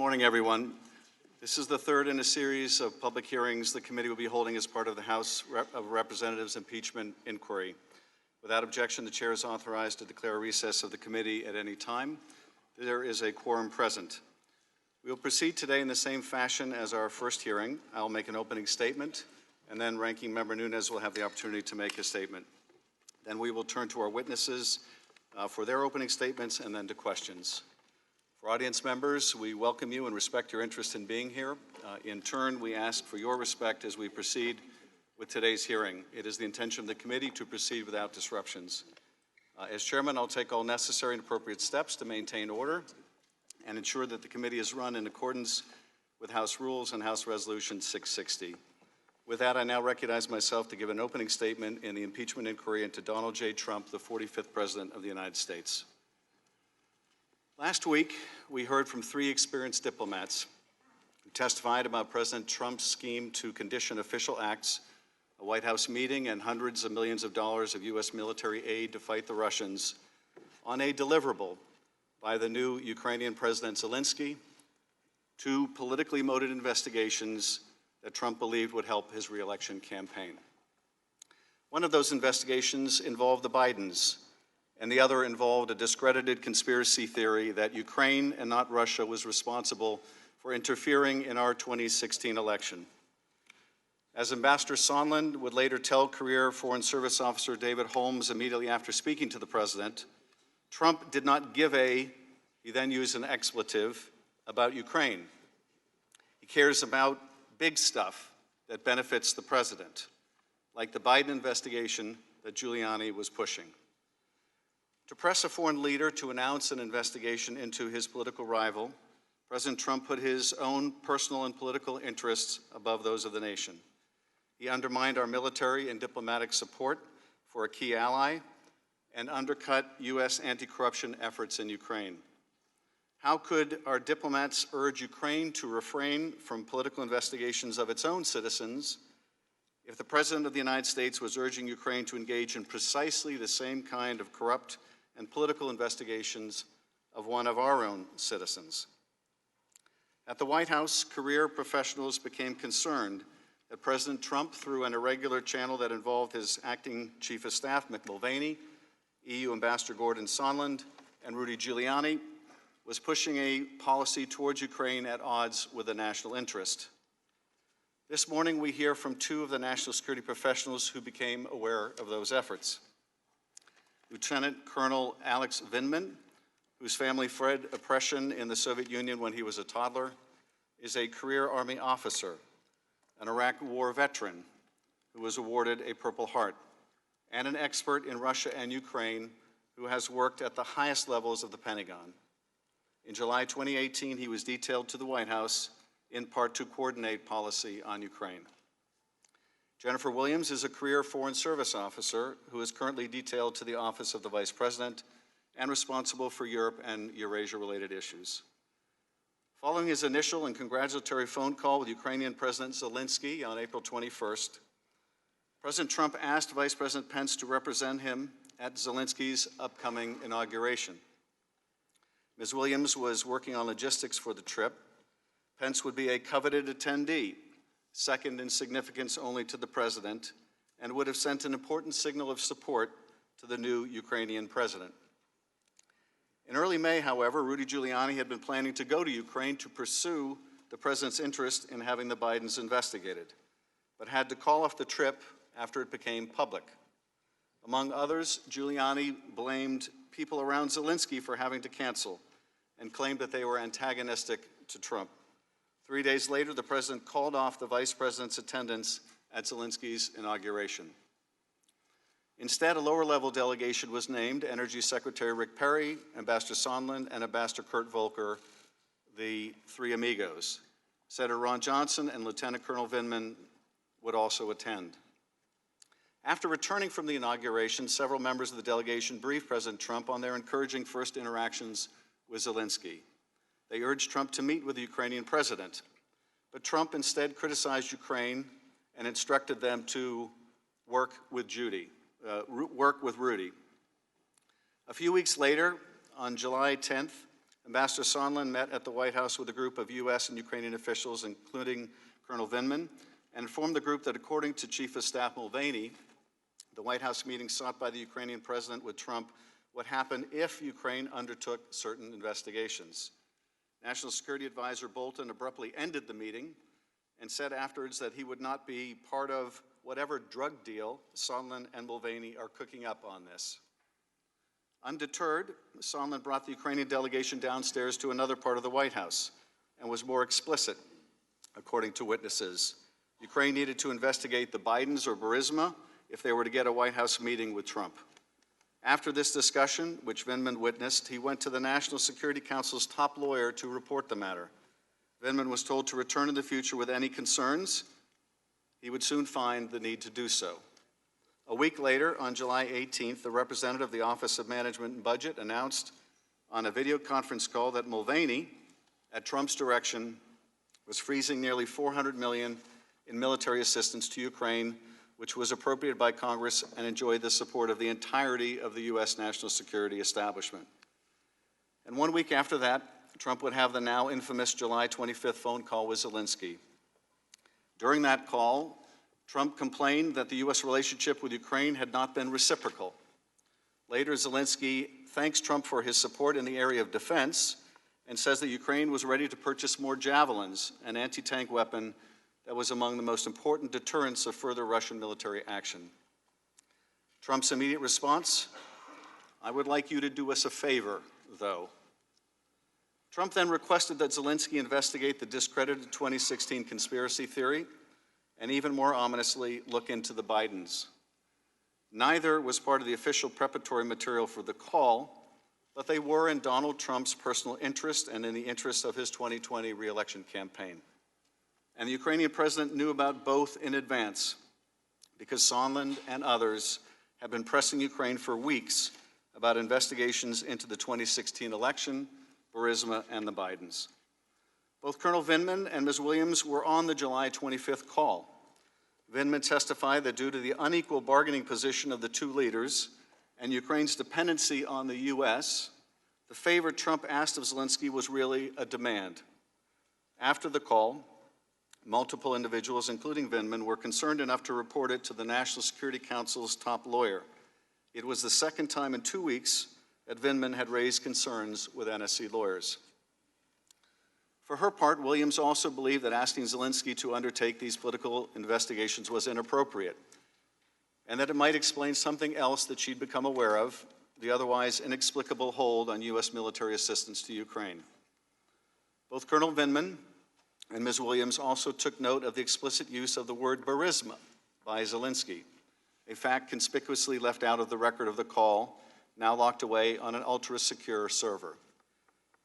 morning, everyone. This is the third in a series of public hearings the committee will be holding as part of the House of Representatives impeachment inquiry. Without objection, the chair is authorized to declare a recess of the committee at any time. There is a quorum present. We will proceed today in the same fashion as our first hearing. I'll make an opening statement, and then Ranking Member Nunes will have the opportunity to make a statement. Then we will turn to our witnesses for their opening statements and then to questions. For audience members, we welcome you and respect your interest in being here. In turn, we ask for your respect as we proceed with today's hearing. It is the intention of the committee to proceed without disruptions. As chairman, I'll take all necessary and appropriate steps to maintain order and ensure that the committee is run in accordance with House rules and House Resolution 660. With that, I now recognize myself to give an opening statement in the impeachment inquiry into Donald J. Trump, the 45th President of the United States. Last week, we heard from three experienced diplomats who testified about President Trump's scheme to condition official acts, a White House meeting, and hundreds of millions of dollars of U.S. military aid to fight the Russians on a deliverable by the new Ukrainian President Zelensky, two politically motivated investigations that Trump believed would help his re-election campaign. One of those investigations involved the Bidens, and the other involved a discredited conspiracy theory that Ukraine and not Russia was responsible for interfering in our 2016 election. As Ambassador Sondland would later tell career Foreign Service Officer David Holmes immediately after speaking to the president, Trump did not give he then used an expletive, about Ukraine. He cares about big stuff that benefits the president, like the Biden investigation that Giuliani was pushing. To press a foreign leader to announce an investigation into his political rival, President Trump put his own personal and political interests above those of the nation. He undermined our military and diplomatic support for a key ally and undercut U.S. anti-corruption efforts in Ukraine. How could our diplomats urge Ukraine to refrain from political investigations of its own citizens if the President of the United States was urging Ukraine to engage in precisely the same kind of corrupt and political investigations of one of our own citizens? At the White House, career professionals became concerned that President Trump, through an irregular channel that involved his acting chief of staff, Mick Mulvaney, EU Ambassador Gordon Sondland, and Rudy Giuliani, was pushing a policy towards Ukraine at odds with the national interest. This morning, we hear from two of the national security professionals who became aware of those efforts. Lieutenant Colonel Lt.Col Vindman, whose family fled oppression in the Soviet Union when he was a toddler, is a career Army officer, an Iraq War veteran who was awarded a Purple Heart, and an expert in Russia and Ukraine who has worked at the highest levels of the Pentagon. In July 2018, he was detailed to the White House in part to coordinate policy on Ukraine. Jennifer Williams is a career Foreign Service officer who is currently detailed to the Office of the Vice President and responsible for Europe and Eurasia-related issues. Following his initial and congratulatory phone call with Ukrainian President Zelensky on April 21st, President Trump asked Vice President Pence to represent him at Zelensky's upcoming inauguration. Ms. Williams was working on logistics for the trip. Pence would be a coveted attendee, second in significance only to the president, and would have sent an important signal of support to the new Ukrainian president. In early May, however, Rudy Giuliani had been planning to go to Ukraine to pursue the president's interest in having the Bidens investigated, but had to call off the trip after it became public. Among others, Giuliani blamed people around Zelensky for having to cancel and claimed that they were antagonistic to Trump. 3 days later, the president called off the vice president's attendance at Zelensky's inauguration. Instead, a lower-level delegation was named: Energy Secretary Rick Perry, Ambassador Sondland, and Ambassador Kurt Volker, the three amigos. Senator Ron Johnson and Lt.Col Vindman would also attend. After returning from the inauguration, several members of the delegation briefed President Trump on their encouraging first interactions with Zelensky. They urged Trump to meet with the Ukrainian president, but Trump instead criticized Ukraine and instructed them to work with Rudy. A few weeks later, on July 10th, Ambassador Sondland met at the White House with a group of U.S. and Ukrainian officials, including Colonel Vindman, and informed the group that according to Chief of Staff Mulvaney, the White House meeting sought by the Ukrainian president with Trump would happen if Ukraine undertook certain investigations. National Security Advisor Bolton abruptly ended the meeting and said afterwards that he would not be part of whatever drug deal Sondland and Mulvaney are cooking up on this. Undeterred, Sondland brought the Ukrainian delegation downstairs to another part of the White House and was more explicit, according to witnesses. Ukraine needed to investigate the Bidens or Burisma if they were to get a White House meeting with Trump. After this discussion, which Vindman witnessed, he went to the National Security Council's top lawyer to report the matter. Vindman was told to return in the future with any concerns. He would soon find the need to do so. A week later, on July 18th, the representative of the Office of Management and Budget announced on a video conference call that Mulvaney, at Trump's direction, was freezing nearly $400 million in military assistance to Ukraine, which was appropriated by Congress and enjoyed the support of the entirety of the U.S. national security establishment. And 1 week after that, Trump would have the now infamous July 25th phone call with Zelensky. During that call, Trump complained that the U.S. relationship with Ukraine had not been reciprocal. Later, Zelensky thanks Trump for his support in the area of defense and says that Ukraine was ready to purchase more javelins, an anti-tank weapon that was among the most important deterrents of further Russian military action. Trump's immediate response, "I would like you to do us a favor, though." Trump then requested that Zelensky investigate the discredited 2016 conspiracy theory and, even more ominously, look into the Bidens. Neither was part of the official preparatory material for the call, but they were in Donald Trump's personal interest and in the interest of his 2020 re-election campaign. And the Ukrainian president knew about both in advance because Sondland and others have been pressing Ukraine for weeks about investigations into the 2016 election, Burisma, and the Bidens. Both Colonel Vindman and Ms. Williams were on the July 25th call. Vindman testified that due to the unequal bargaining position of the two leaders and Ukraine's dependency on the U.S., the favor Trump asked of Zelensky was really a demand. After the call, multiple individuals, including Vindman, were concerned enough to report it to the National Security Council's top lawyer. It was the second time in 2 weeks that Vindman had raised concerns with NSC lawyers. For her part, Williams also believed that asking Zelensky to undertake these political investigations was inappropriate, and that it might explain something else that she'd become aware of, the otherwise inexplicable hold on U.S. military assistance to Ukraine. Both Colonel Vindman and Ms. Williams also took note of the explicit use of the word Burisma by Zelensky, a fact conspicuously left out of the record of the call, now locked away on an ultra-secure server.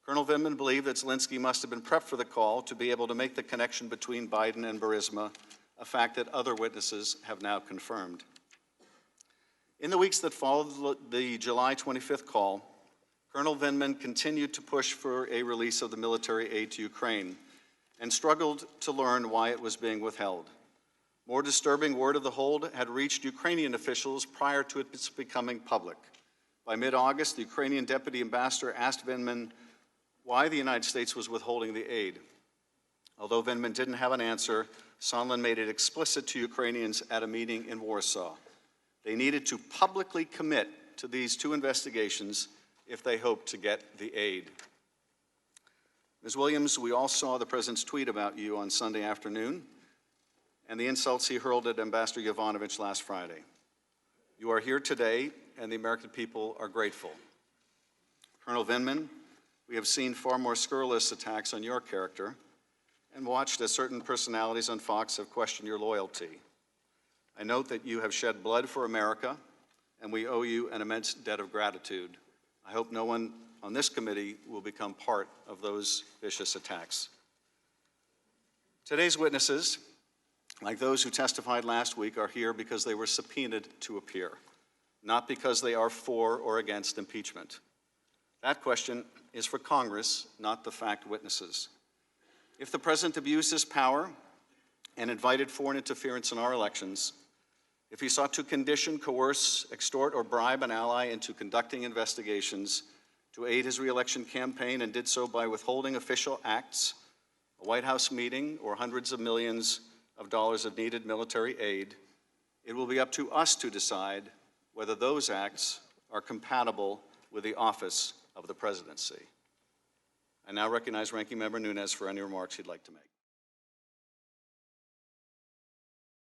Colonel Vindman believed that Zelensky must have been prepped for the call to be able to make the connection between Biden and Burisma, a fact that other witnesses have now confirmed. In the weeks that followed the July 25th call, Colonel Vindman continued to push for a release of the military aid to Ukraine and struggled to learn why it was being withheld. More disturbing word of the hold had reached Ukrainian officials prior to its becoming public. By mid-August, the Ukrainian deputy ambassador asked Vindman why the United States was withholding the aid. Although Vindman didn't have an answer, Sondland made it explicit to Ukrainians at a meeting in Warsaw. They needed to publicly commit to these two investigations if they hoped to get the aid. Ms. Williams, we all saw the president's tweet about you on Sunday afternoon and the insults he hurled at Ambassador Yovanovitch last Friday. You are here today, and the American people are grateful. Colonel Vindman, we have seen far more scurrilous attacks on your character and watched as certain personalities on Fox have questioned your loyalty. I note that you have shed blood for America, and we owe you an immense debt of gratitude. I hope no one on this committee will become part of those vicious attacks. Today's witnesses, like those who testified last week, are here because they were subpoenaed to appear, not because they are for or against impeachment. That question is for Congress, not the fact witnesses. If the president abused his power and invited foreign interference in our elections, if he sought to condition, coerce, extort, or bribe an ally into conducting investigations to aid his reelection campaign and did so by withholding official acts, a White House meeting, or hundreds of millions of dollars of needed military aid, it will be up to us to decide whether those acts are compatible with the office of the presidency. I now recognize Ranking Member Nunes for any remarks he'd like to make.